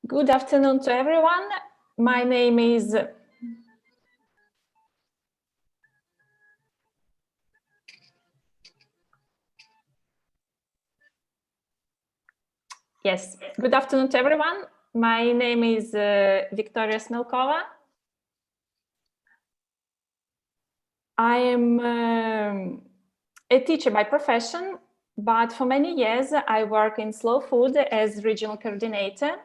Good afternoon to everyone. My name is good afternoon to everyone. My name is Victoria Smelkova. I am a teacher by profession, but for many years I work in Slow Food as regional coordinator,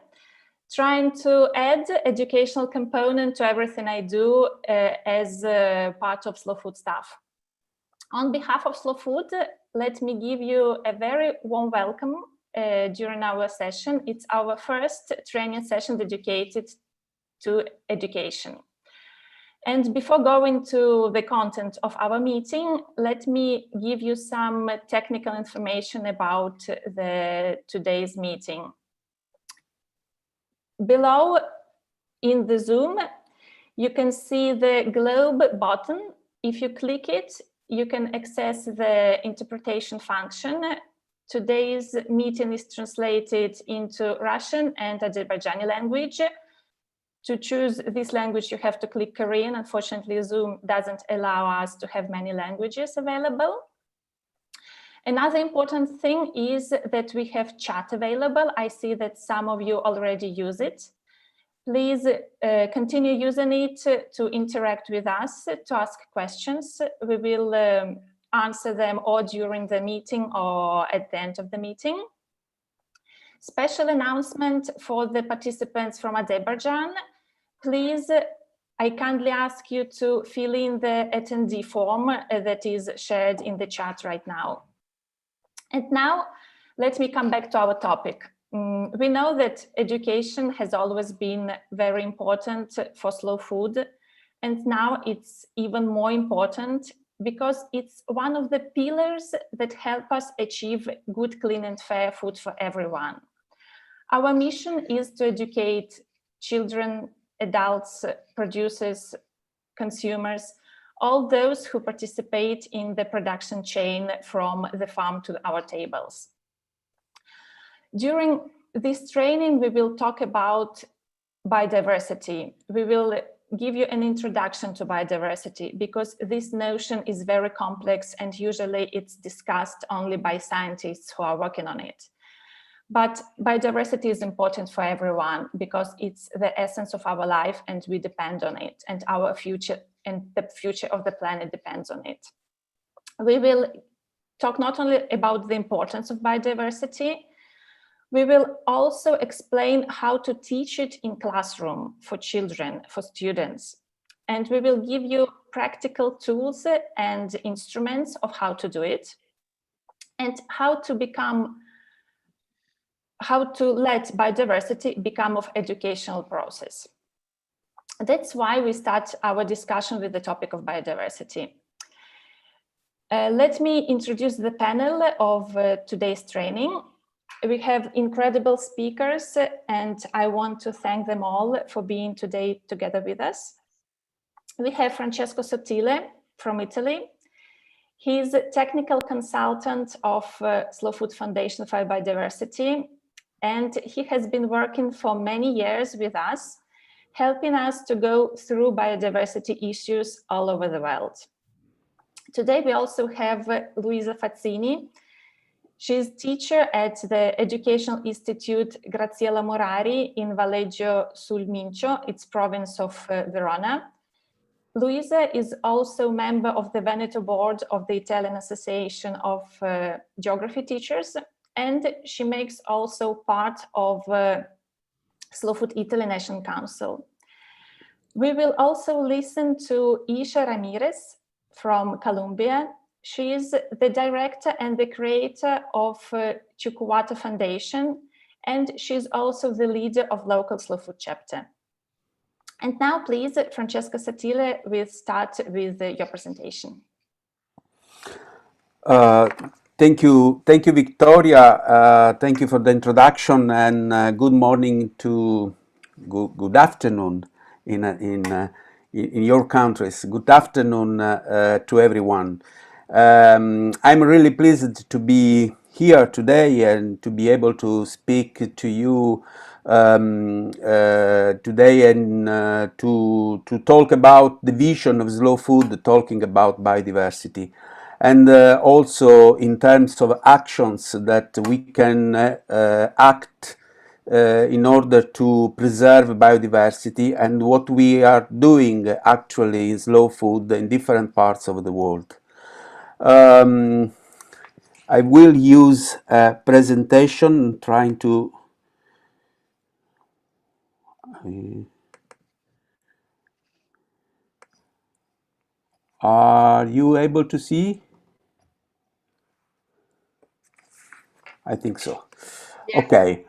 trying to add educational component to everything I do as part of Slow Food staff. On behalf of Slow Food, let me give you a very warm welcome during our session. It's our first training session dedicated to education. And before going to the content of our meeting, let me give you some technical information about today's meeting. Below in the Zoom, you can see the globe button. If you click it, you can access the interpretation function. Today's meeting is translated into Russian and Azerbaijani language. To choose this language, you have to click Korean. Unfortunately, Zoom doesn't allow us to have many languages available. Another important thing is that we have chat available. I see that some of you already use it. Please continue using it to interact with us, to ask questions. We will answer them or during the meeting or at the end of the meeting. Special announcement for the participants from Azerbaijan. Please, I kindly ask you to fill in the attendee form that is shared in the chat right now. And now, let me come back to our topic. We know that education has always been very important for Slow Food, and now it's even more important because it's one of the pillars that help us achieve good, clean and fair food for everyone. Our mission is to educate children, adults, producers, consumers, all those who participate in the production chain from the farm to our tables. During this training, we will talk about biodiversity. We will give you an introduction to biodiversity because this notion is very complex and usually it's discussed only by scientists who are working on it. But biodiversity is important for everyone because it's the essence of our life and we depend on it, and our future and the future of the planet depends on it. We will talk not only about the importance of biodiversity, We will also explain how to teach it in classroom for children, for students. And we will give you practical tools and instruments of how to do it, and how to let biodiversity become of educational process. That's why we start our discussion with the topic of biodiversity. Let me introduce the panel of today's training. We have incredible speakers, and I want to thank them all for being today together with us. We have Francesco Sottile from Italy. He's a technical consultant of Slow Food Foundation for Biodiversity, and he has been working for many years with us, helping us to go through biodiversity issues all over the world. Today, we also have Luisa Fazzini. She's teacher at the Educational Institute Graziella Morari in Valleggio sul Mincio, its province of Verona. Luisa is also member of the Veneto board of the Italian Association of Geography Teachers, and she makes also part of Slow Food Italy National Council. We will also listen to Isha Ramirez from Colombia. She is the director and the creator of Chucuata Foundation, and she's also the leader of local Slow Food chapter. And now, please, Francesco Sottile will start with your presentation. Thank you, Victoria. Thank you for the introduction, and good morning to good afternoon in your countries. Good afternoon to everyone. I'm really pleased to be here today and to be able to speak to you today and to talk about the vision of slow food, talking about biodiversity, and also in terms of actions that we can act in order to preserve biodiversity, and what we are doing actually in slow food in different parts of the world. I will use a presentation trying to Are you able to see? I think so. Yeah. Okay.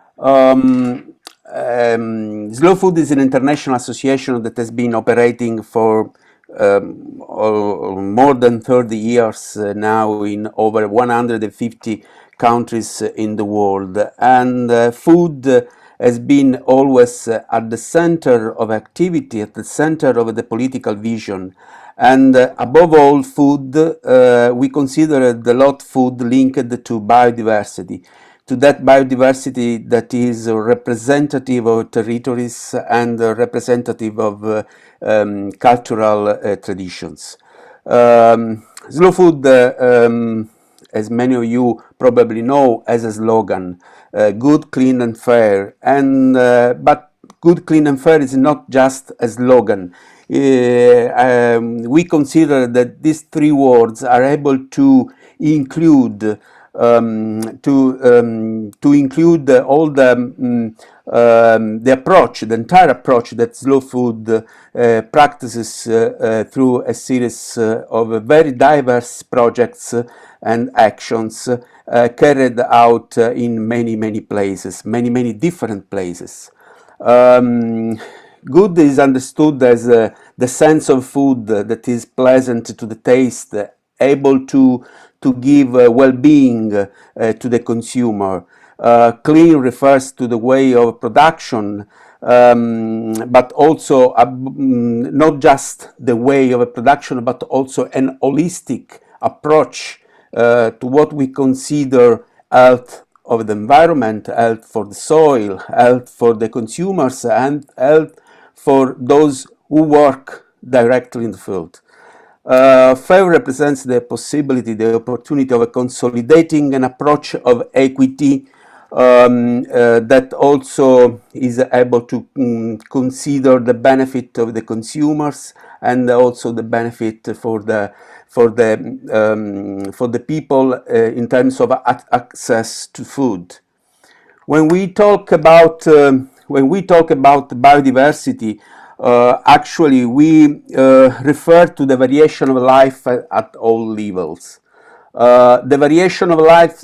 Slow Food is an international association that has been operating for more than 30 years now in over 150 countries in the world. And food has been always at the center of activity, at the center of the political vision. And above all, food, we consider a lot food linked to biodiversity, to that biodiversity that is representative of territories and representative of cultural traditions. Slow food, as many of you probably know, has a slogan, good, clean and fair. And but good, clean and fair is not just a slogan. We consider that these three words are able to include include all the approach, the entire approach that slow food practices through a series of very diverse projects and actions carried out in many places, many different places. Good is understood as the sense of food that is pleasant to the taste, able to give well-being to the consumer. Clean refers to the way of production, but also not just the way of production, but also an holistic approach to what we consider health of the environment, health for the soil, health for the consumers, and health for those who work directly in the field. FAIR represents the possibility, the opportunity of consolidating an approach of equity that also is able to consider the benefit of the consumers and also the benefit for the people in terms of access to food. when we talk about biodiversity, actually we refer to the variation of life at all levels. The variation of life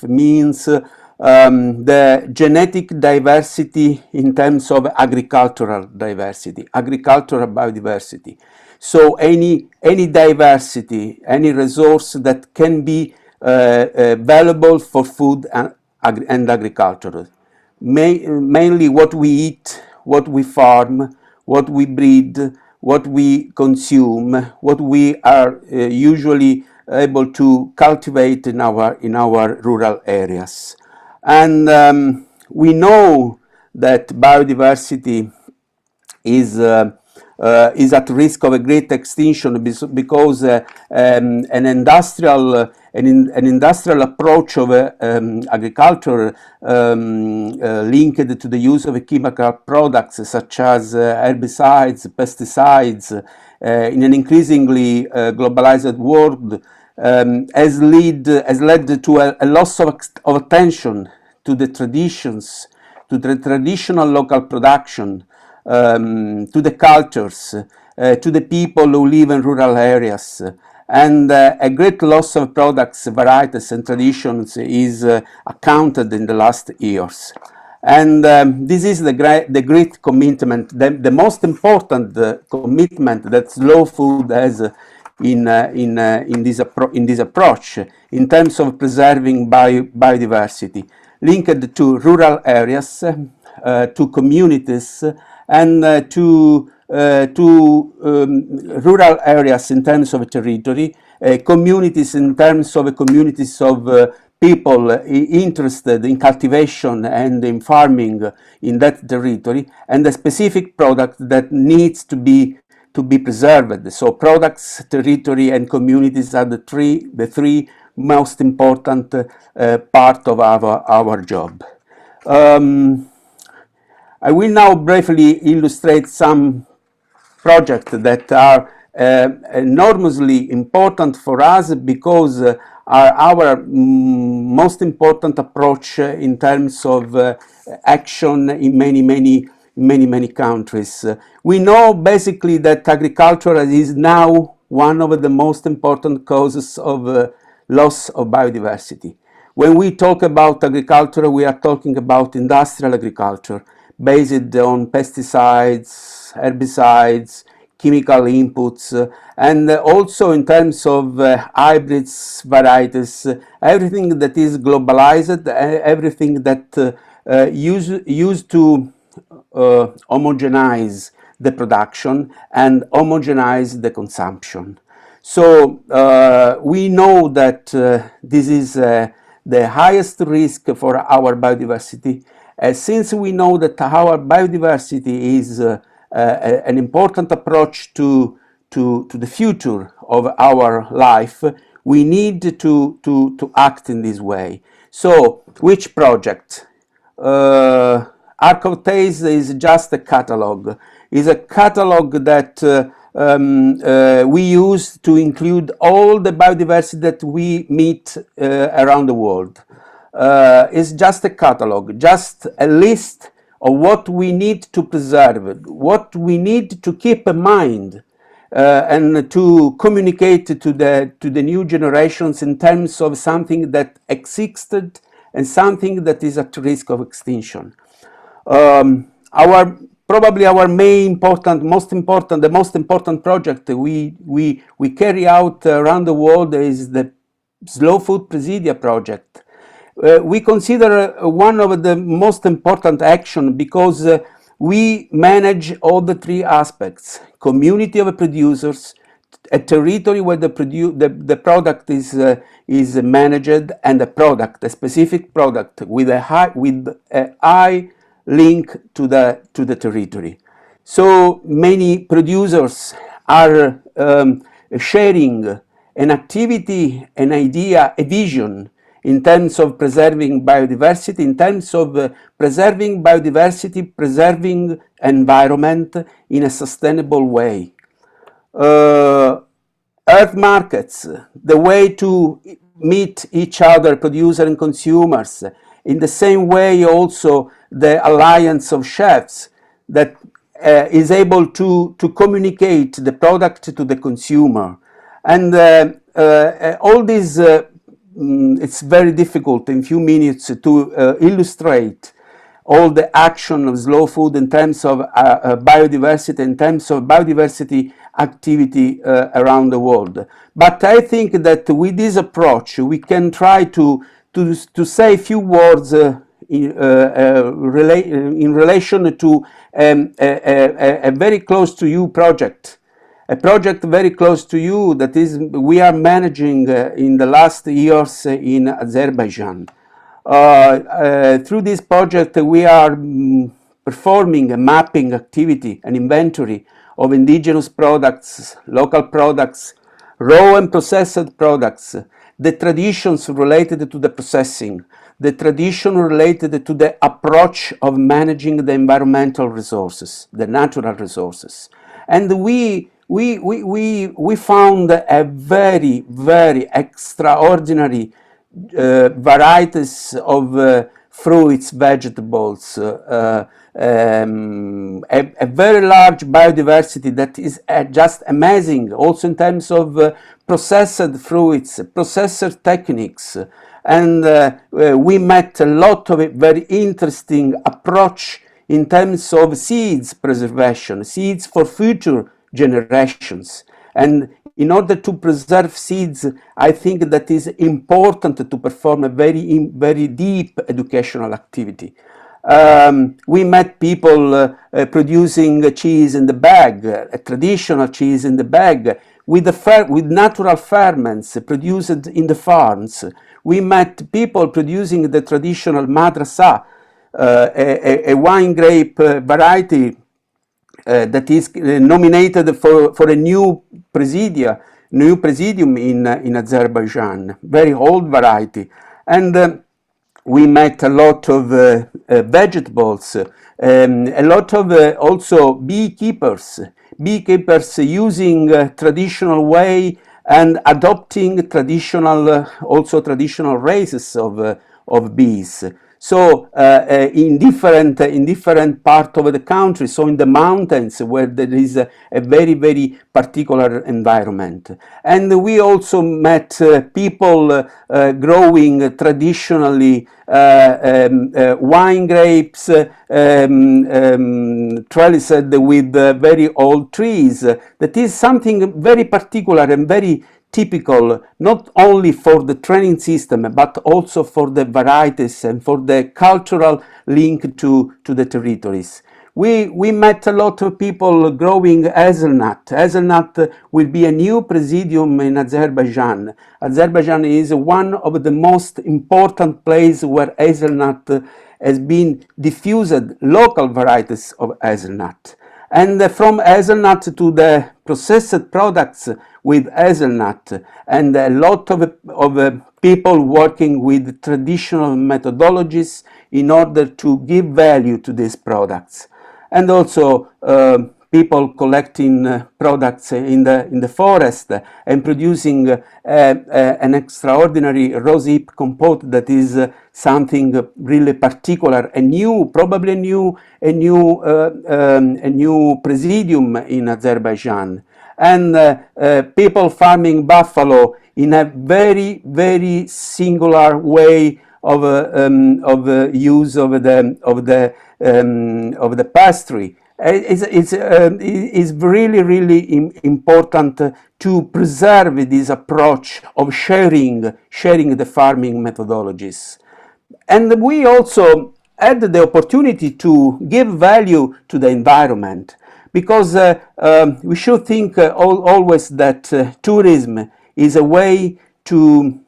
means the genetic diversity in terms of agricultural diversity, agricultural biodiversity. So any diversity, any resource that can be valuable for food and agriculture. Mainly what we eat, what we farm, what we breed, what we consume, what we are usually able to cultivate in our rural areas. And we know that biodiversity is at risk of a great extinction because an industrial approach of agriculture linked to the use of chemical products such as herbicides, pesticides, in an increasingly globalized world has led to a loss of attention to the traditions, to the traditional local production, to the cultures, to the people who live in rural areas. And a great loss of products, varieties and traditions is accounted in the last years. And this is the great commitment, the most important commitment that slow food has in this approach in terms of preserving biodiversity, linked to rural areas, to communities, and to rural areas in terms of territory, communities in terms of communities of people interested in cultivation and in farming in that territory, and a specific product that needs to be preserved. So products, territory, and communities are the three most important part of our job. I will now briefly illustrate some projects that are enormously important for us because are our most important approach in terms of action in many countries. We know basically that agriculture is now one of the most important causes of loss of biodiversity. When we talk about agriculture, we are talking about industrial agriculture based on pesticides, herbicides, chemical inputs, and also in terms of hybrids, varieties, everything that is globalized, everything that used to homogenize the production and homogenize the consumption. So we know that this is the highest risk for our biodiversity. Since we know that our biodiversity is an important approach to the future of our life, we need to act in this way. So, which project? Arc of Taste is just a catalog. It's a catalog that we use to include all the biodiversity that we meet around the world. It's just a catalog, just a list of what we need to preserve, what we need to keep in mind, and to communicate to the new generations in terms of something that existed and something that is at risk of extinction. Probably our the most important project we carry out around the world is the Slow Food Presidia project. We consider one of the most important action because we manage all the three aspects: community of producers, a territory where the product is managed, and a specific product with a high link to the territory. So many producers are sharing an activity, an idea, a vision in terms of preserving biodiversity, in terms of preserving biodiversity, preserving environment in a sustainable way. Earth markets, the way to meet each other, producer and consumers. In the same way, also the alliance of chefs that is able to communicate the product to the consumer. And all this, it's very difficult in few minutes to illustrate all the action of slow food in terms of biodiversity, in terms of biodiversity activity around the world. But I think that with this approach, we can try to say a few words in relation to a very close to you project. A project very close to you that is we are managing in the last years in Azerbaijan. Through this project, we are performing a mapping activity, an inventory of indigenous products, local products, raw and processed products, the traditions related to the processing, the tradition related to the approach of managing the environmental resources, the natural resources. And we found a very, very extraordinary varieties of fruits, vegetables, a very large biodiversity that is just amazing, also in terms of processed fruits, processed techniques. And we met a lot of very interesting approach in terms of seeds preservation, seeds for future generations. And in order to preserve seeds, I think that is important to perform a very deep educational activity. We met people producing cheese in the bag, a traditional cheese in the bag, with natural ferments produced in the farms. We met people producing the traditional madrasa, a wine grape variety that is nominated for a new presidium in Azerbaijan, very old variety. And we met a lot of vegetables, a lot of also beekeepers using traditional way and adopting traditional races of bees. So in different part of the country, so in the mountains where there is a very particular environment. And we also met people growing traditionally wine grapes trellised with very old trees. That is something very particular and very typical, not only for the training system, but also for the varieties and for the cultural link to the territories. We met a lot of people growing hazelnut. Hazelnut will be a new presidium in Azerbaijan. Azerbaijan is one of the most important places where hazelnut has been diffused, local varieties of hazelnut. And from hazelnut to the processed products with hazelnut, and a lot of people working with traditional methodologies in order to give value to these products. And also people collecting products in the forest and producing an extraordinary rosehip compote that is something really particular, probably a new presidium in Azerbaijan. And people farming buffalo in a very singular way of use of the pastry. It's really important to preserve this approach of sharing the farming methodologies. And we also had the opportunity to give value to the environment, because we should think always that tourism is a way to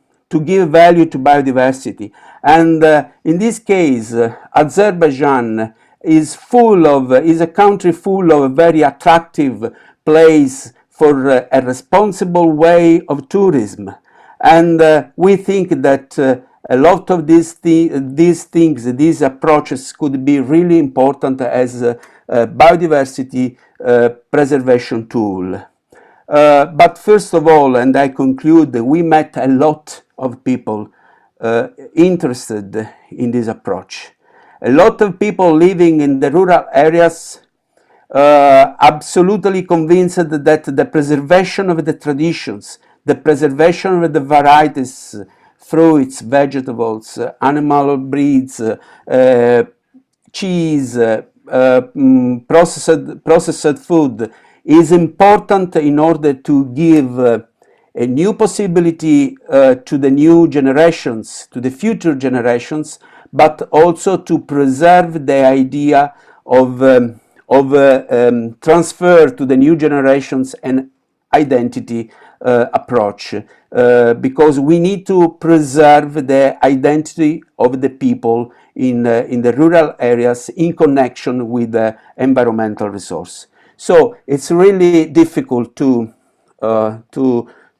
give value to biodiversity. And in this case, Azerbaijan is a country full of very attractive place for a responsible way of tourism. And we think that a lot of these approaches could be really important as a biodiversity preservation tool. But first of all, and I conclude, we met a lot of people interested in this approach. A lot of people living in the rural areas absolutely convinced that the preservation of the traditions, the preservation of the varieties, fruits, vegetables, animal breeds, cheese, processed food is important in order to give a new possibility to the new generations, to the future generations, but also to preserve the idea of transfer to the new generations and identity approach, because we need to preserve the identity of the people in the rural areas in connection with the environmental resource. So it's really difficult to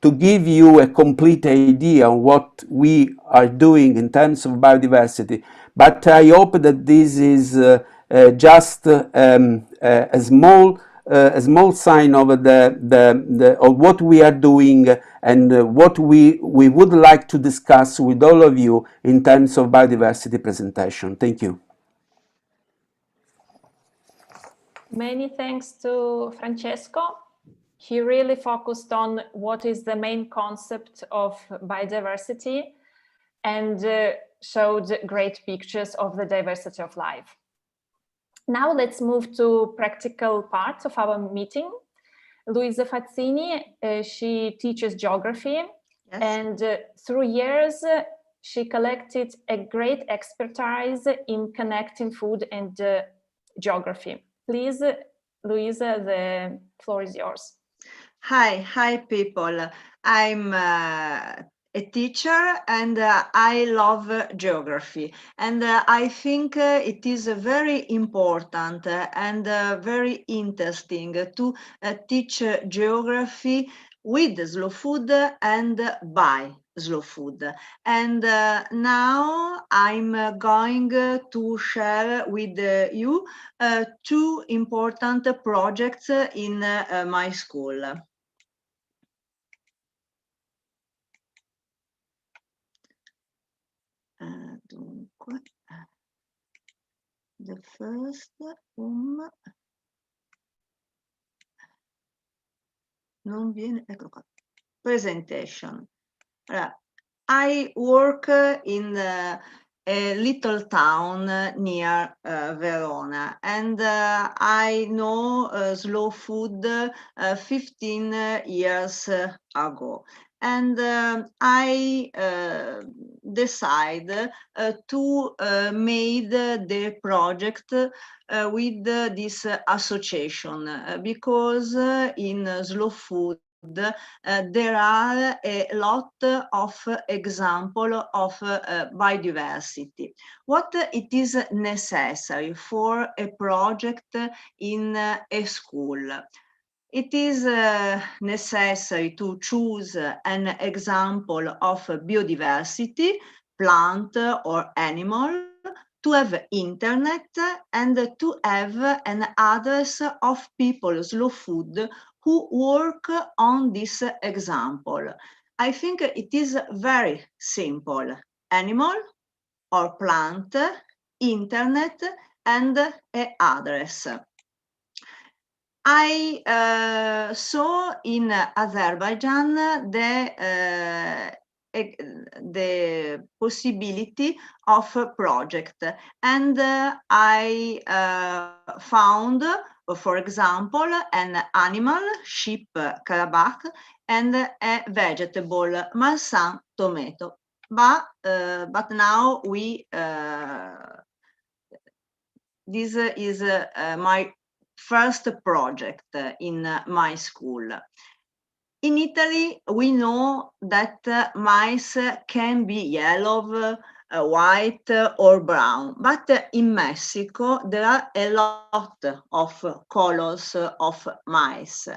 give you a complete idea on what we are doing in terms of biodiversity, but I hope that this is just a small sign of of what we are doing and what we would like to discuss with all of you in terms of biodiversity presentation. Thank you. Many thanks to Francesco. He really focused on what is the main concept of biodiversity and showed great pictures of the diversity of life. Now let's move to practical part of our meeting. Luisa Fazzini, she teaches geography, yes. And through years, she collected a great expertise in connecting food and geography. Please, Luisa, the floor is yours. Hi people. I'm a teacher and I love geography, and I think it is very important and very interesting to teach geography with slow food and by slow food. And now I'm going to share with you two important projects in my school. Dunque, the first non viene, ecco qua, presentation. I work in a little town near Verona, and I know slow food 15 years ago. And I decide to make the project with this association because in slow food there are a lot of examples of biodiversity. What it is necessary for a project in a school? It is necessary to choose an example of biodiversity, plant or animal, to have internet, and to have an address of people slow food who work on this example. I think it is very simple. Animal or plant, internet, and an address. I saw in Azerbaijan the possibility of a project, and I found, for example, an animal, sheep Karabakh, and a vegetable, Marsan tomato. But now this is my first project in my school. In Italy, we know that mice can be yellow, white, or brown, but in Mexico, there are a lot of colors of mice.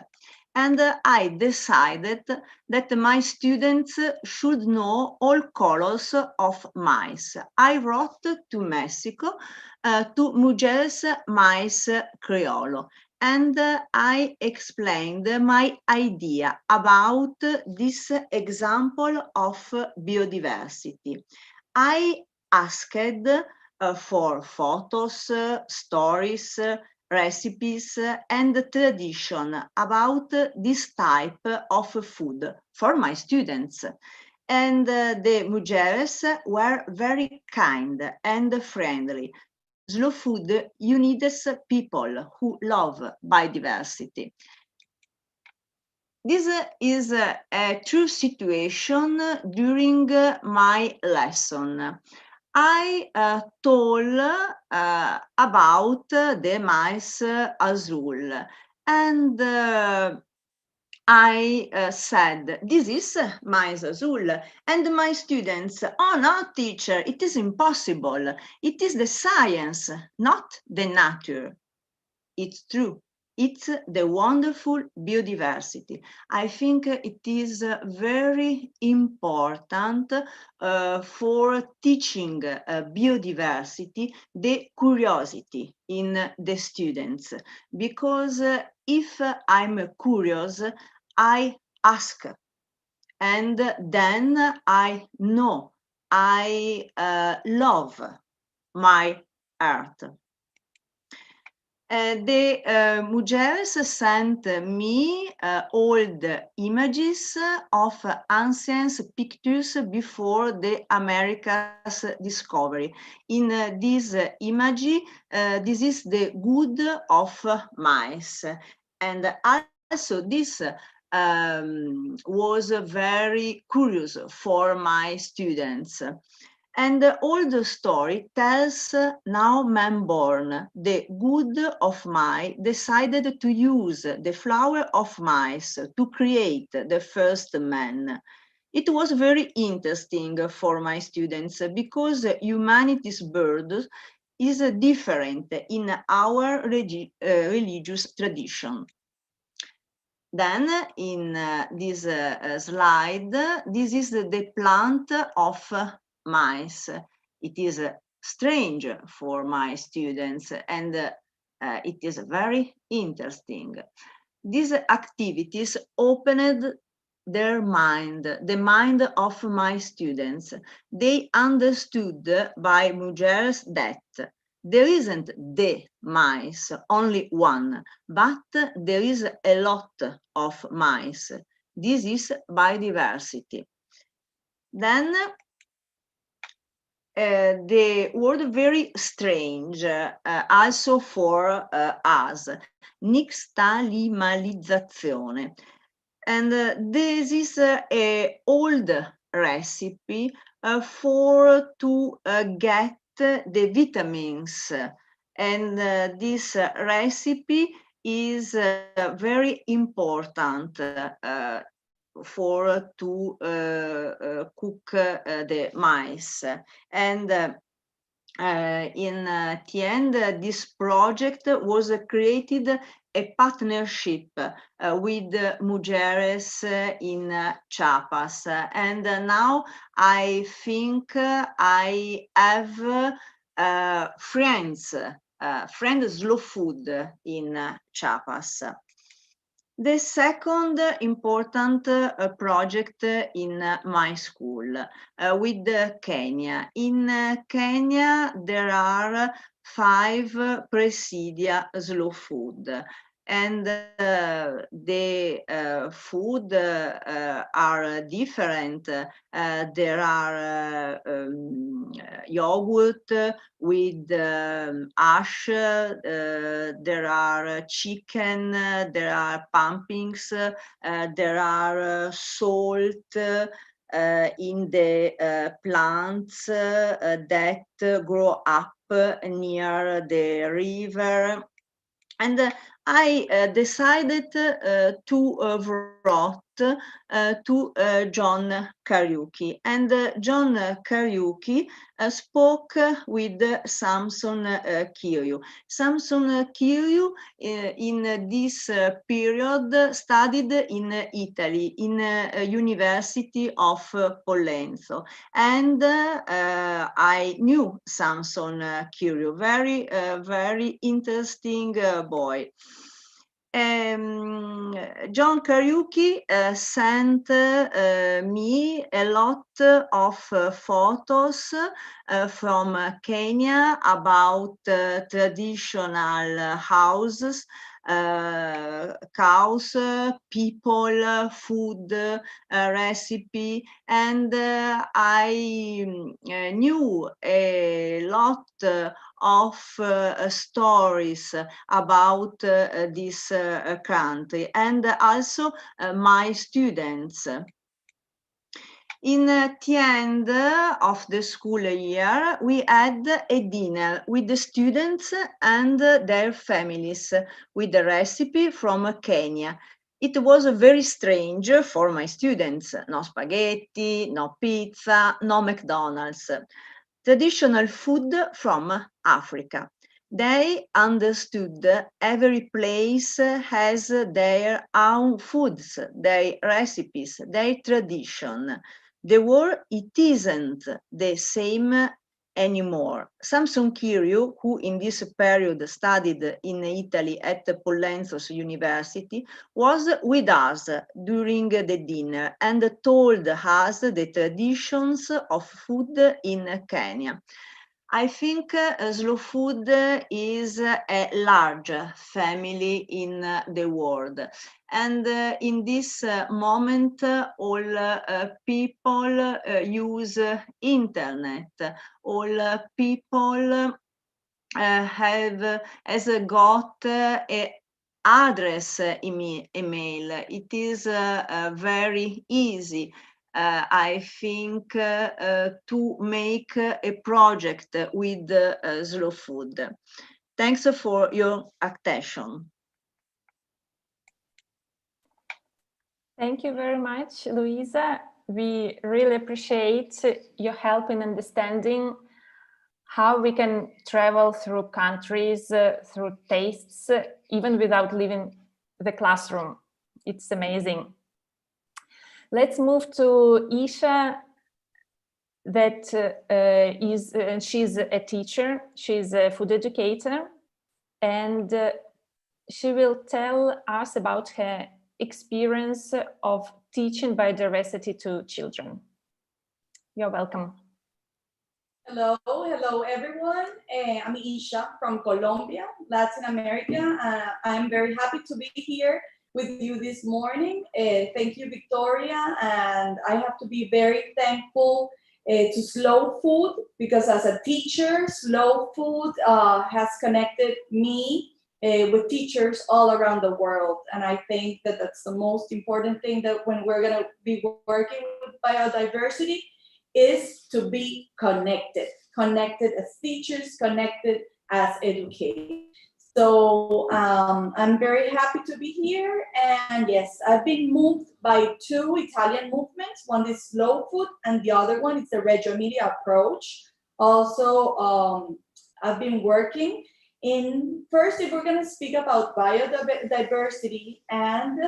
And I decided that my students should know all colors of mice. I wrote to Mexico, to Mujeres Mais Criollo, and I explained my idea about this example of biodiversity. I asked for photos, stories, recipes, and tradition about this type of food for my students. And the Mujeres were very kind and friendly. Slow food unites people who love biodiversity. This is a true situation during my lesson. I told about the mice azul, and I said, this is mice azul, and my students, oh no, teacher, it is impossible. It is the science, not the nature. It's true. It's the wonderful biodiversity. I think it is very important for teaching biodiversity, the curiosity in the students. Because if I'm curious, I ask, and then I know, I love my earth. The Mujeres sent me old images of ancient pictures before the Americas discovery. In this image, this is the good of mice. And also this was very curious for my students. And all the story tells now man born, the good of mice decided to use the flower of mice to create the first man. It was very interesting for my students because humanity's birth is different in our religious tradition. Then in this slide, this is the plant of mice. It is strange for my students, and it is very interesting. These activities opened their mind, the mind of my students. They understood by Mujeres that there isn't the mice, only one, but there is a lot of mice. This is biodiversity. Then the word very strange, also for us, nixtalimalizzazione. And this is a old recipe for to get the vitamins. And this recipe is very important for to cook the mice. And in the end, this project was created a partnership with Mujeres in Chiapas. And now I think I have friends slow food in Chiapas. The second important project in my school with Kenya. In Kenya, there are 5 presidia slow food. And the food are different. There are yogurt with ash, there are chicken, there are pumpkins, there are salt in the plants that grow up near the river. And I decided to write to John Kariuki, and John Kariuki spoke with Samson Kiryu. Samson Kiryu in this period studied in Italy, in University of Pollenzo, and I knew Samson Kiryu, very interesting boy. John Kariuki sent me a lot of photos from Kenya about traditional houses, cows, people, food, recipe, and I knew a lot of stories about this country, and also my students. In the end of the school year, we had a dinner with the students and their families with the recipe from Kenya. It was very strange for my students. No spaghetti, no pizza, no McDonald's. Traditional food from Africa. They understood every place has their own foods, their recipes, their tradition. The world, it isn't the same anymore. Samson Kiryu, who in this period studied in Italy at Pollenzo University, was with us during the dinner and told us the traditions of food in Kenya. I think slow food is a large family in the world. And in this moment, all people use internet. All people has got a address email. It is very easy. I think to make a project with slow food. Thanks for your attention. Thank you very much, Luisa. We really appreciate your help in understanding how we can travel through countries, through tastes, even without leaving the classroom. It's amazing. Let's move to Isha, that she's a teacher, she's a food educator, and she will tell us about her experience of teaching biodiversity to children. You're welcome. Hello everyone. I'm Isha from Colombia, Latin America. I'm very happy to be here with you this morning. Thank you, Victoria. And I have to be very thankful to Slow Food, because as a teacher, Slow Food has connected me with teachers all around the world. And I think that that's the most important thing, that when we're going to be working with biodiversity, is to be connected as teachers, connected as educators. So I'm very happy to be here. And yes, I've been moved by two Italian movements. One is Slow Food, and the other one is the Reggio Emilia approach. Also, I've been working in, first, if we're going to speak about biodiversity and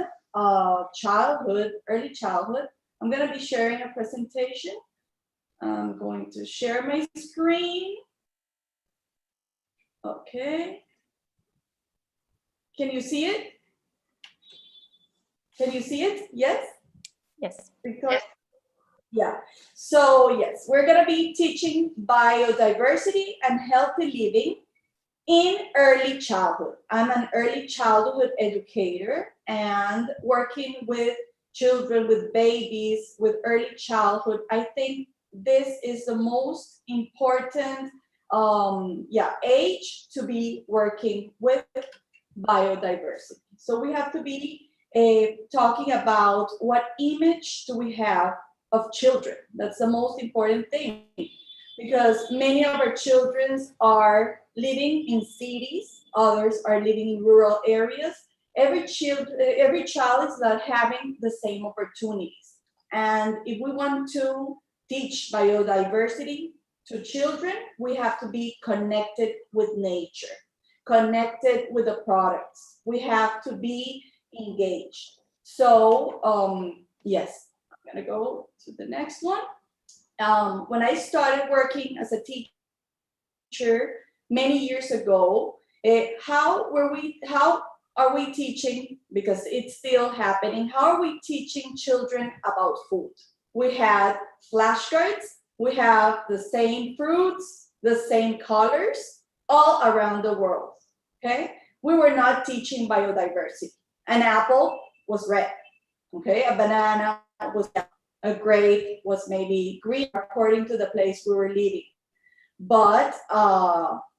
childhood, early childhood, I'm going to be sharing a presentation. I'm going to share my screen. Okay. Can you see it? Can you see it? Yes? Yes. Because, yeah. So yes, we're going to be teaching biodiversity and healthy living in early childhood. I'm an early childhood educator and working with children, with babies, with early childhood. I think this is the most important age to be working with biodiversity. So we have to be talking about what image do we have of children. That's the most important thing, because many of our children are living in cities, others are living in rural areas. Every child is not having the same opportunities. And if we want to teach biodiversity to children, we have to be connected with nature, connected with the products. We have to be engaged. So yes, I'm gonna go to the next one. When I started working as a teacher many years ago, how are we teaching, because it's still happening, how are we teaching children about food? We had flashcards, we have the same fruits, the same colors, all around the world, okay? We were not teaching biodiversity. An apple was red, okay? A banana was yellow. A grape was maybe green, according to the place we were living. But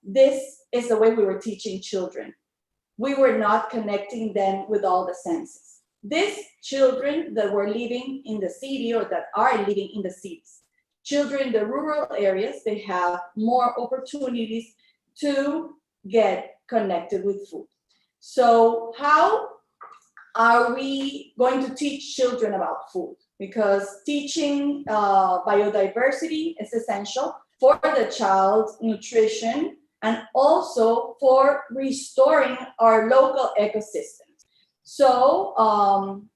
this is the way we were teaching children. We were not connecting them with all the senses. These children that were living in the city, or that are living in the cities, children in the rural areas, they have more opportunities to get connected with food. So how are we going to teach children about food? Because teaching biodiversity is essential for the child's nutrition and also for restoring our local ecosystems. So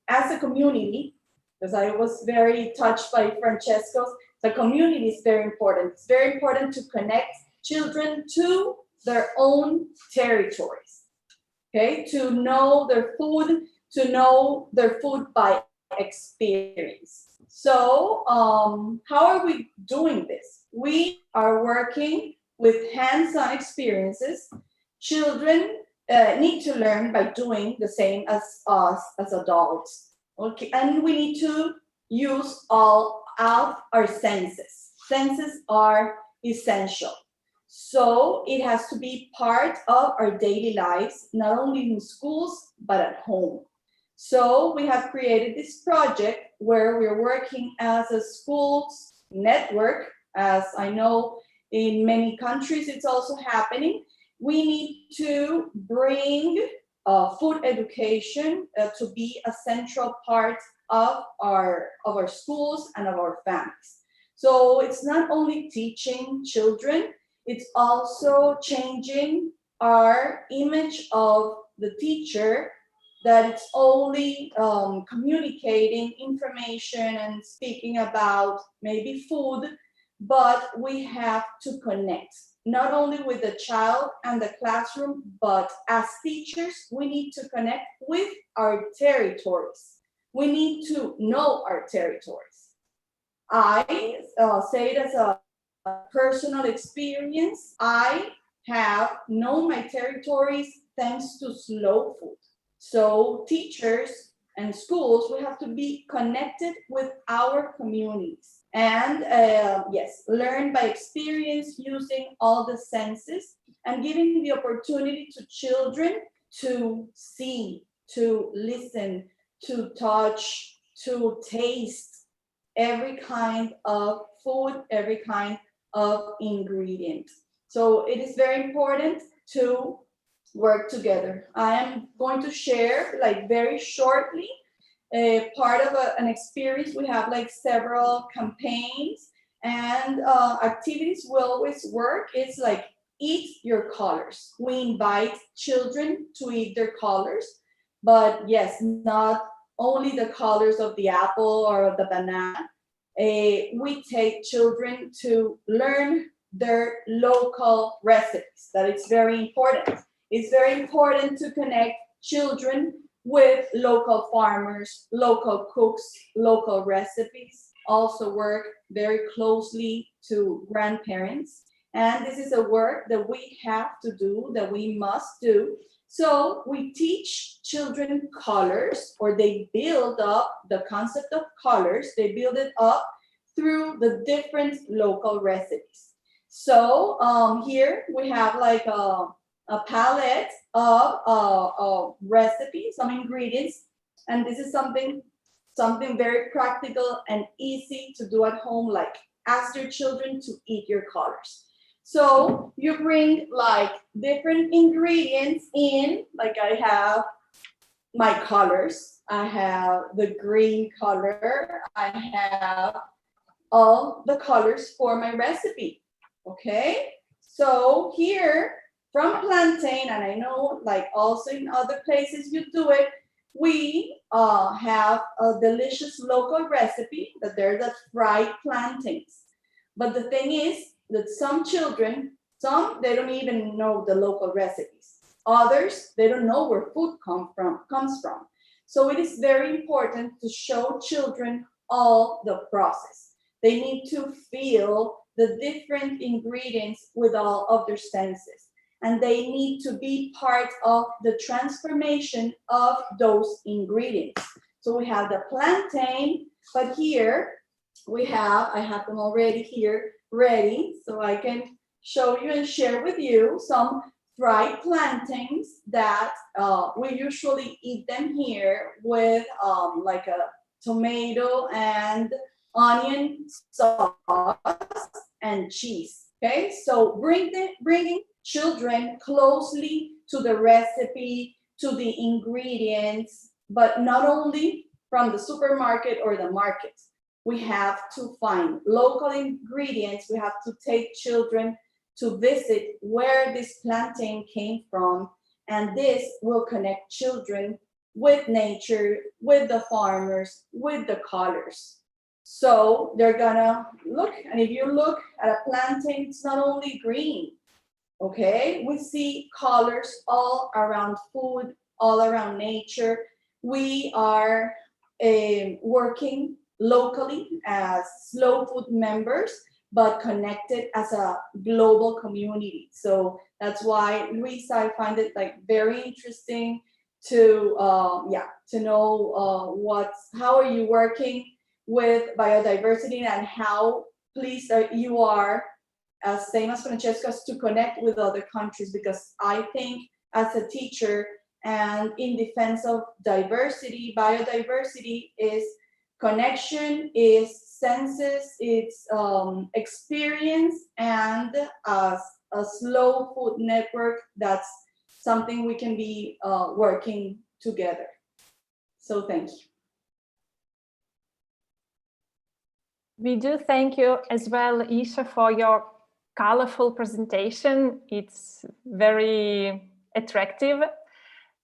as a community, because I was very touched by Francesco's, the community is very important. It's very important to connect children to their own territories, okay? To know their food by experience. So how are we doing this? We are working with hands-on experiences. Children need to learn by doing the same as us as adults. Okay, and we need to use all of our senses. Senses are essential. So it has to be part of our daily lives, not only in schools, but at home. So we have created this project where we're working as a schools network, as I know in many countries it's also happening. We need to bring food education to be a central part of our schools and of our families. So it's not only teaching children, it's also changing our image of the teacher, that it's only communicating information and speaking about maybe food, but we have to connect, not only with the child and the classroom, but as teachers, we need to connect with our territories. We need to know our territories. I say it as a personal experience. I have known my territories thanks to slow food. So teachers and schools, we have to be connected with our communities and yes, learn by experience using all the senses and giving the opportunity to children to see, to listen, to touch, to taste every kind of food, every kind of ingredient. So it is very important to work together. I am going to share, like, very shortly part of an experience. We have like several campaigns and activities we always work. It's like eat your colors. We invite children to eat their colors, but yes, not only the colors of the apple or the banana. We take children to learn their local recipes. That is very important. It's very important to connect children with local farmers, local cooks, local recipes. Also work very closely to grandparents. And this is a work that we have to do, that we must do. So we teach children colors, or they build up the concept of colors. They build it up through the different local recipes. So here we have like a palette of recipes, some ingredients, and this is something very practical and easy to do at home, like ask your children to eat your colors. So you bring like different ingredients in, like I have my colors. I have the green color. I have all the colors for my recipe. Okay, so here from plantain, and I know like also in other places you do it, we have a delicious local recipe that they're the fried plantains. But the thing is that some children, they don't even know the local recipes. Others, they don't know where food comes from. So it is very important to show children all the process. They need to feel the different ingredients with all of their senses. And they need to be part of the transformation of those ingredients. So we have the plantain, but here I have them already here ready, so I can show you and share with you some fried plantains that we usually eat them here with like a tomato and onion sauce and cheese. Okay, so bringing children closely to the recipe, to the ingredients, but not only from the supermarket or the market. We have to find local ingredients. We have to take children to visit where this plantain came from, and this will connect children with nature, with the farmers, with the colors. So they're gonna look, and if you look at a plantain, it's not only green, okay? We see colors all around food, all around nature. We are working locally as slow food members, but connected as a global community. So that's why, Luisa, I find it like very interesting to know how are you working with biodiversity and how pleased you are, same as Francesca's, to connect with other countries, because I think as a teacher and in defense of diversity, biodiversity is connection, is senses, it's experience, and a slow food network. That's something we can be working together. So thank you. We do thank you as well, Isha, for your colorful presentation. It's very attractive.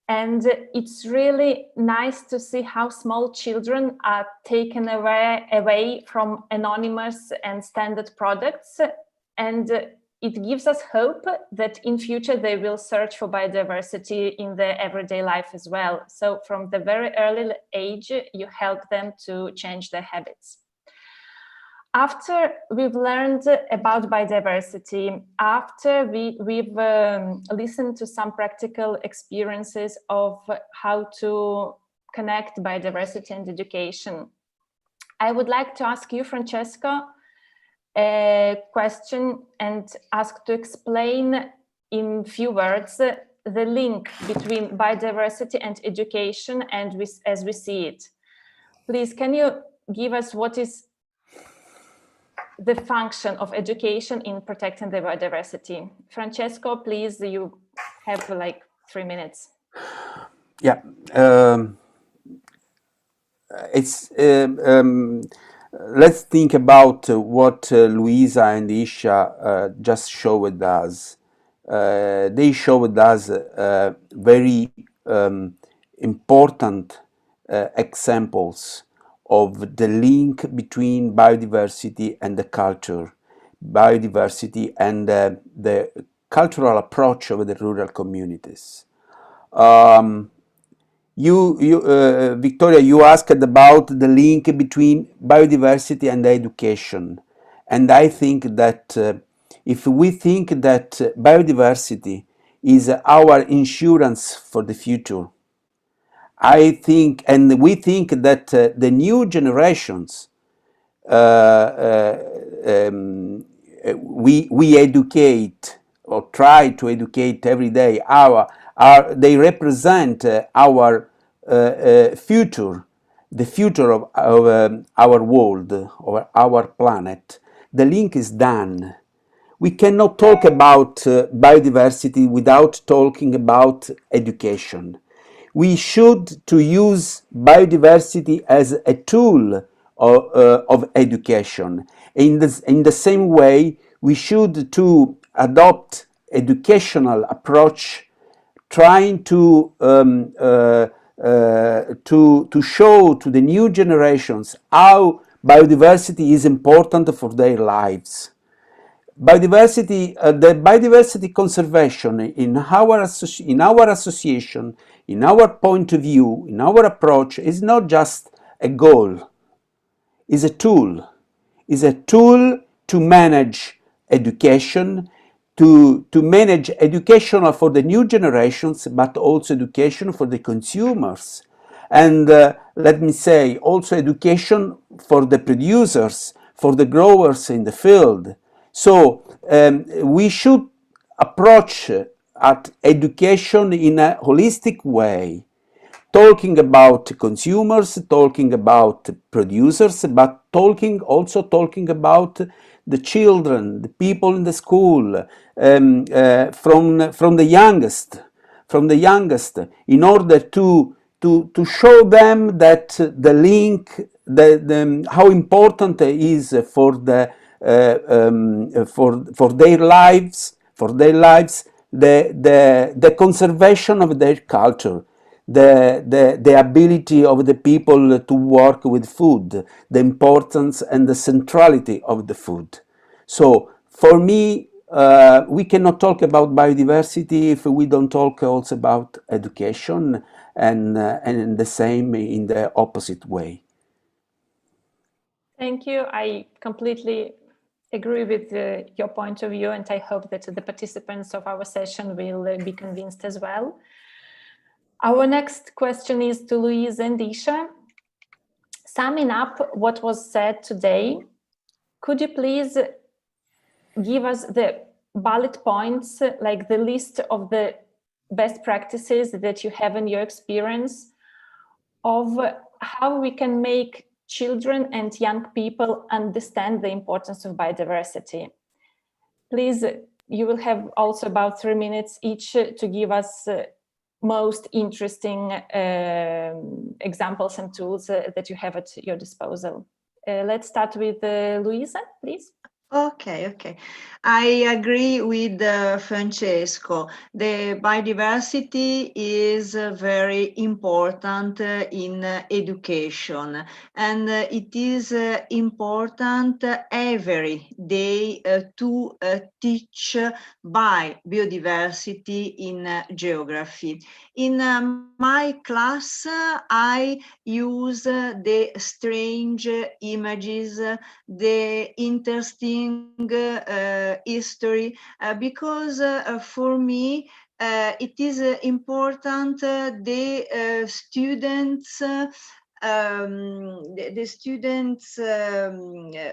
And it's really nice to see how small children are taken away from anonymous and standard products. And it gives us hope that in future they will search for biodiversity in their everyday life as well. So from the very early age, you help them to change their habits. After we've learned about biodiversity, after we've listened to some practical experiences of how to connect biodiversity and education, I would like to ask you, Francesca, a question and ask to explain in few words the link between biodiversity and education and as we see it. Please, can you give us what is the function of education in protecting the biodiversity? Francesco, please, you have like 3 minutes. Yeah, let's think about what Luisa and Isha just showed us. They showed us very important examples of the link between biodiversity and the culture, biodiversity and the cultural approach of the rural communities. Victoria, you asked about the link between biodiversity and education. And I think that if we think that biodiversity is our insurance for the future, I think, and we think that the new generations we educate or try to educate every day, they represent our future, the future of our world, or our planet. The link is done. we cannot talk about biodiversity without talking about education. We should to use biodiversity as a tool of education. In the same way, we should to adopt educational approach, trying to show to the new generations how biodiversity is important for their lives. Biodiversity, the biodiversity conservation in our association, in our point of view, in our approach, is not just a goal, is a tool. Is a tool to manage education, to manage education for the new generations, but also education for the consumers. And let me say, also education for the producers, for the growers in the field. So we should approach at education in a holistic way, talking about consumers, talking about producers, but also talking about the children, the people in the school, from the youngest, in order to show them that the link, how important it is for the for their lives, the conservation of their culture, the ability of the people to work with food, the importance and the centrality of the food. So for me, we cannot talk about biodiversity if we don't talk also about education, and the same in the opposite way. Thank you. I completely agree with your point of view, and I hope that the participants of our session will be convinced as well. Our next question is to Luisa and Isha. Summing up what was said today, could you please give us the bullet points, like the list of the best practices that you have in your experience of how we can make children and young people understand the importance of biodiversity? Please, you will have also about 3 minutes each to give us most interesting examples and tools that you have at your disposal. Let's start with Luisa, please. Okay. I agree with Francesco. The biodiversity is very important in education, and it is important every day to teach biodiversity in geography. In my class, I use the strange images, the interesting history, because for me it is important the students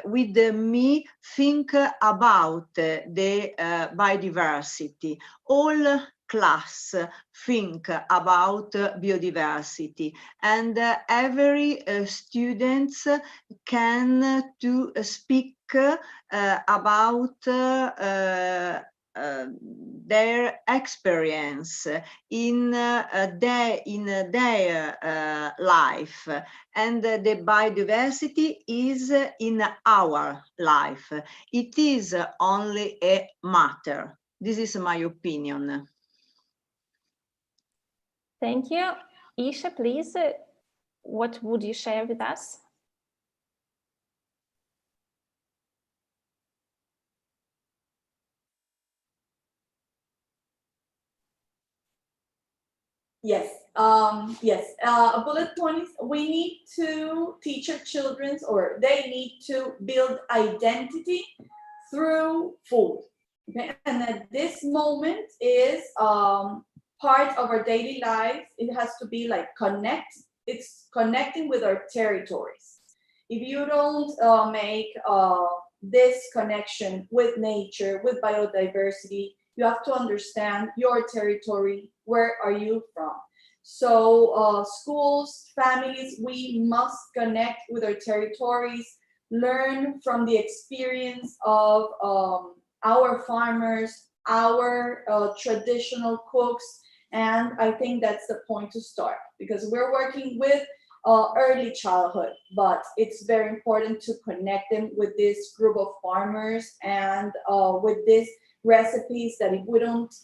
with me think about the biodiversity. All class think about biodiversity, and every students can to speak about their experience in their life, and the biodiversity is in our life. It is only a matter. This is my opinion. Thank you. Isha, please, what would you share with us? Yes, a bullet point is we need to teach our children, or they need to build identity through food. Okay? And at this moment is part of our daily life. It has to be like it's connecting with our territories. If you don't make this connection with nature, with biodiversity, you have to understand your territory. Where are you from? So schools, families, we must connect with our territories, learn from the experience of our farmers, our traditional cooks. And I think that's the point to start, because we're working with early childhood, but it's very important to connect them with this group of farmers and with these recipes that if we don't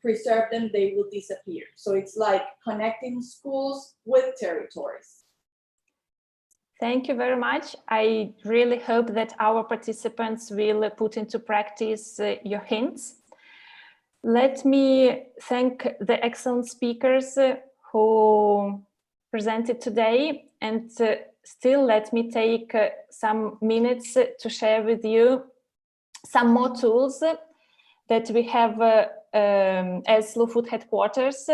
preserve them, they will disappear. So it's like connecting schools with territories. Thank you very much. I really hope that our participants will put into practice your hints. Let me thank the excellent speakers who presented today, and still let me take some minutes to share with you some more tools that we have as Slow Food headquarters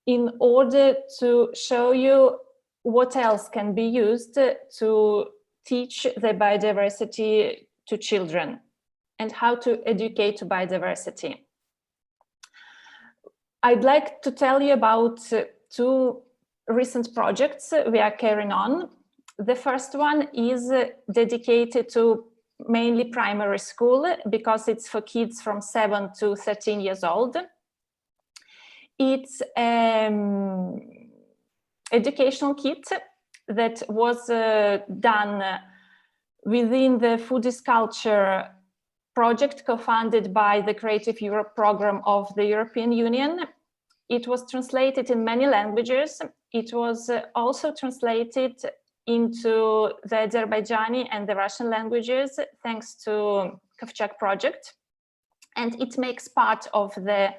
in order to show you what else can be used to teach the biodiversity to children and how to educate to biodiversity. I'd like to tell you about two recent projects we are carrying on. The first one is dedicated to mainly primary school because it's for kids from 7 to 13 years old. It's educational kit that was done within the Foodisculture project co-funded by the Creative Europe program of the European Union. It was translated in many languages. It was also translated into the Azerbaijani and the Russian languages thanks to COVCHEG project. And it makes part of the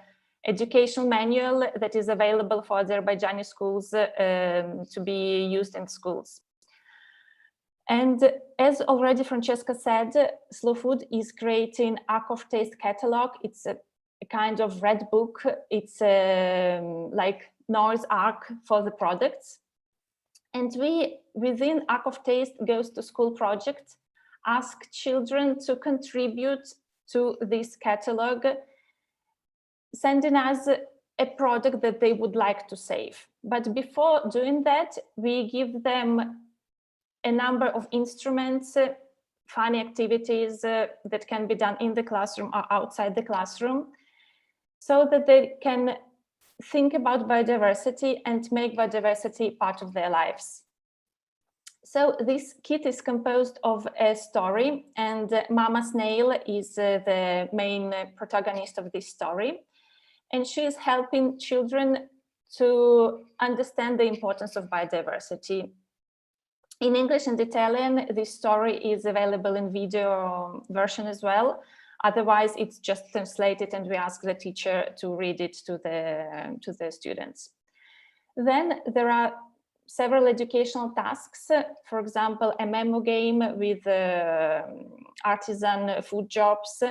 educational manual that is available for Azerbaijani schools to be used in schools. And as already Francesca said, Slow Food is creating Arc of Taste catalog. It's a kind of red book. It's like Noah's Ark for the products. And we, within Arc of Taste Goes to School project, ask children to contribute to this catalog, sending us a product that they would like to save. But before doing that, we give them a number of instruments, funny activities that can be done in the classroom or outside the classroom, so that they can think about biodiversity and make biodiversity part of their lives. So this kit is composed of a story, and Mama Snail is the main protagonist of this story. And she is helping children to understand the importance of biodiversity. In English and Italian, this story is available in video version as well. Otherwise, it's just translated and we ask the teacher to read it to the students. Then there are several educational tasks. For example, a memo game with artisan food jobs.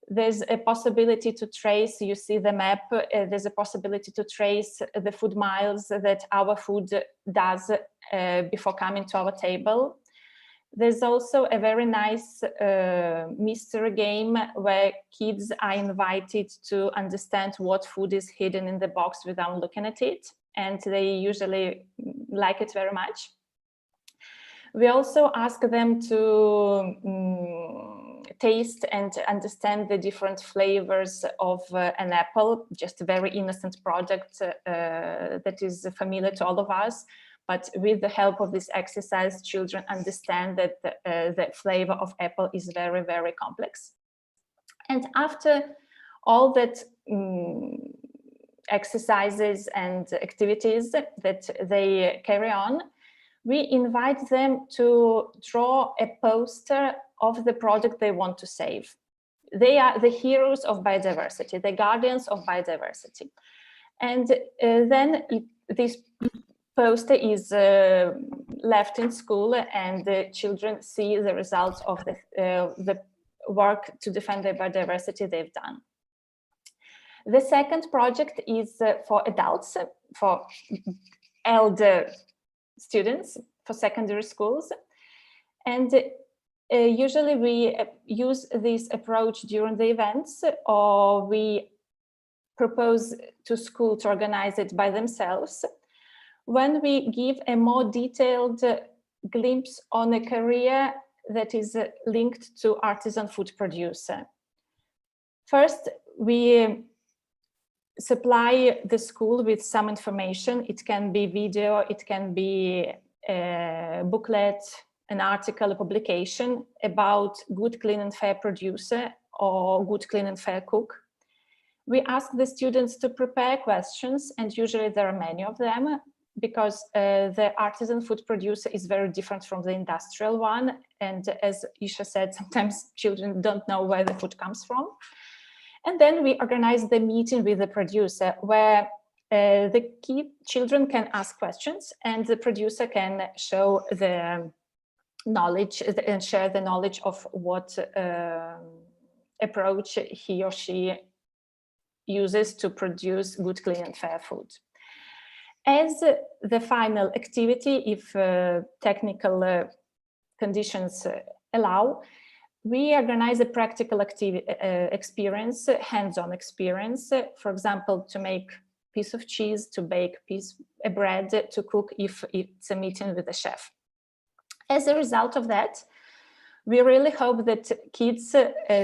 There's a possibility to trace, you see the map, there's a possibility to trace the food miles that our food does before coming to our table. There's also a very nice mystery game where kids are invited to understand what food is hidden in the box without looking at it, and they usually like it very much. We also ask them to taste and understand the different flavors of an apple, just a very innocent product that is familiar to all of us. But with the help of this exercise, children understand that the flavor of apple is very, very complex. And after all that exercises and activities that they carry on, we invite them to draw a poster of the product they want to save. They are the heroes of biodiversity, the guardians of biodiversity. And then this poster is left in school, and the children see the results of the work to defend the biodiversity they've done. The second project is for adults, for elder students, for secondary schools. And usually we use this approach during the events, or we propose to school to organize it by themselves, when we give a more detailed glimpse on a career that is linked to artisan food producer. First, we supply the school with some information. It can be video, it can be a booklet, an article, a publication about good, clean and fair producer or good, clean and fair cook. We ask the students to prepare questions, and usually there are many of them, because the artisan food producer is very different from the industrial one. And as Isha said, sometimes children don't know where the food comes from. And then we organize the meeting with the producer, where the children can ask questions and the producer can show the knowledge and share the knowledge of what approach he or she uses to produce good, clean and fair food. As the final activity, if technical conditions allow, we organize a practical experience, hands-on experience, for example, to make a piece of cheese, to bake a bread, to cook if it's a meeting with a chef. As a result of that, we really hope that kids,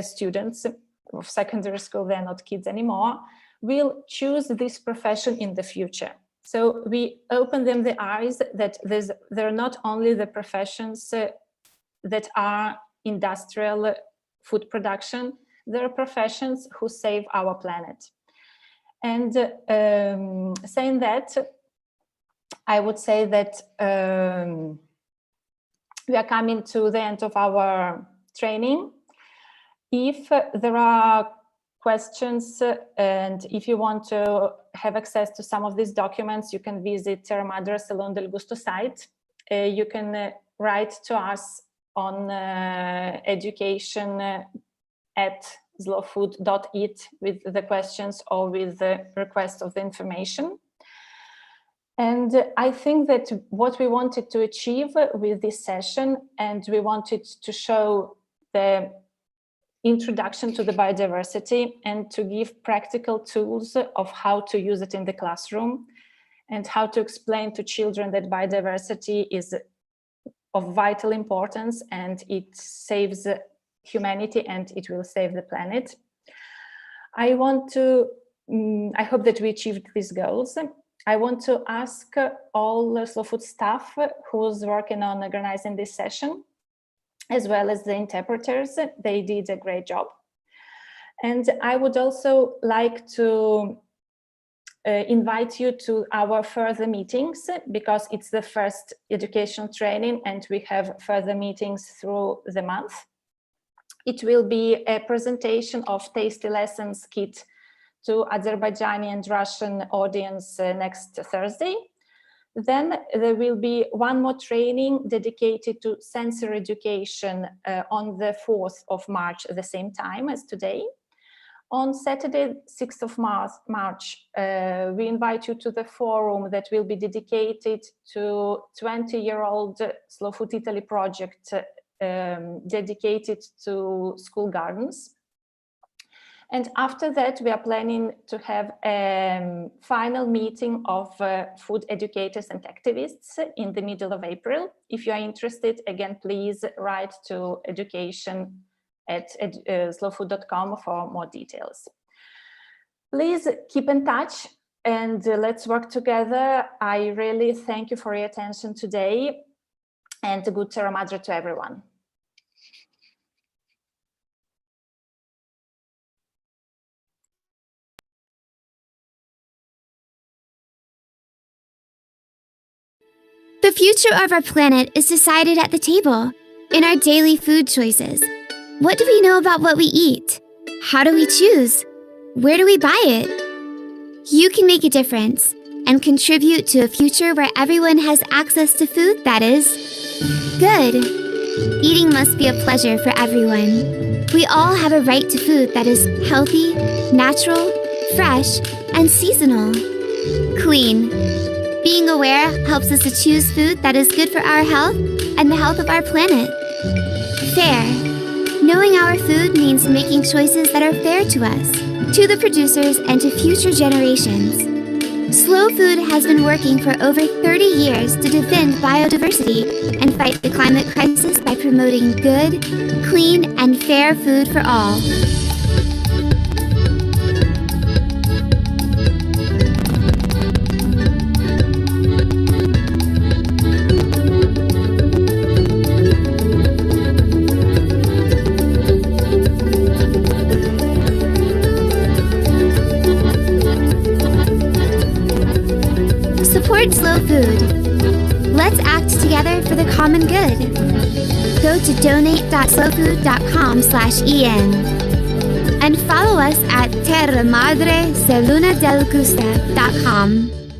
students of secondary school, they're not kids anymore, will choose this profession in the future. So we open them the eyes that there are not only the professions that are industrial food production, there are professions who save our planet. And saying that, I would say that we are coming to the end of our training. If there are questions and if you want to have access to some of these documents, you can visit Terra Madre Salon del Gusto site. You can write to us on education@slowfood.it with the questions or with the request of the information. And I think that what we wanted to achieve with this session, and we wanted to show the introduction to the biodiversity and to give practical tools of how to use it in the classroom and how to explain to children that biodiversity is of vital importance and it saves humanity and it will save the planet. I hope that we achieved these goals. I want to ask all the Slow Food staff who's working on organizing this session, as well as the interpreters. They did a great job. And I would also like to invite you to our further meetings, because it's the first educational training and we have further meetings through the month. It will be a presentation of Tasty Lessons kit to Azerbaijani and Russian audience next Thursday. Then there will be one more training dedicated to sensory education on the 4th of March at the same time as today. On Saturday, 6th of March, we invite you to the forum that will be dedicated to 20-year-old Slow Food Italy project dedicated to school gardens. And after that, we are planning to have a final meeting of food educators and activists in the middle of April. If you are interested, again, please write to education@slowfood.com for more details. Please keep in touch and let's work together. I really thank you for your attention today, and good Terra Madre to everyone. The future of our planet is decided at the table, in our daily food choices. What do we know about what we eat? How do we choose? Where do we buy it? You can make a difference and contribute to a future where everyone has access to food that is good. Eating must be a pleasure for everyone. We all have a right to food that is healthy, natural, fresh, and seasonal. Clean. Being aware helps us to choose food that is good for our health and the health of our planet. Fair. Knowing our food means making choices that are fair to us, to the producers, and to future generations. Slow Food has been working for over 30 years to defend biodiversity and fight the climate crisis by promoting good, clean, and fair food for all. for the common good. Go to donate.slowfood.com/en and follow us at terramadreselunadelgusta.com.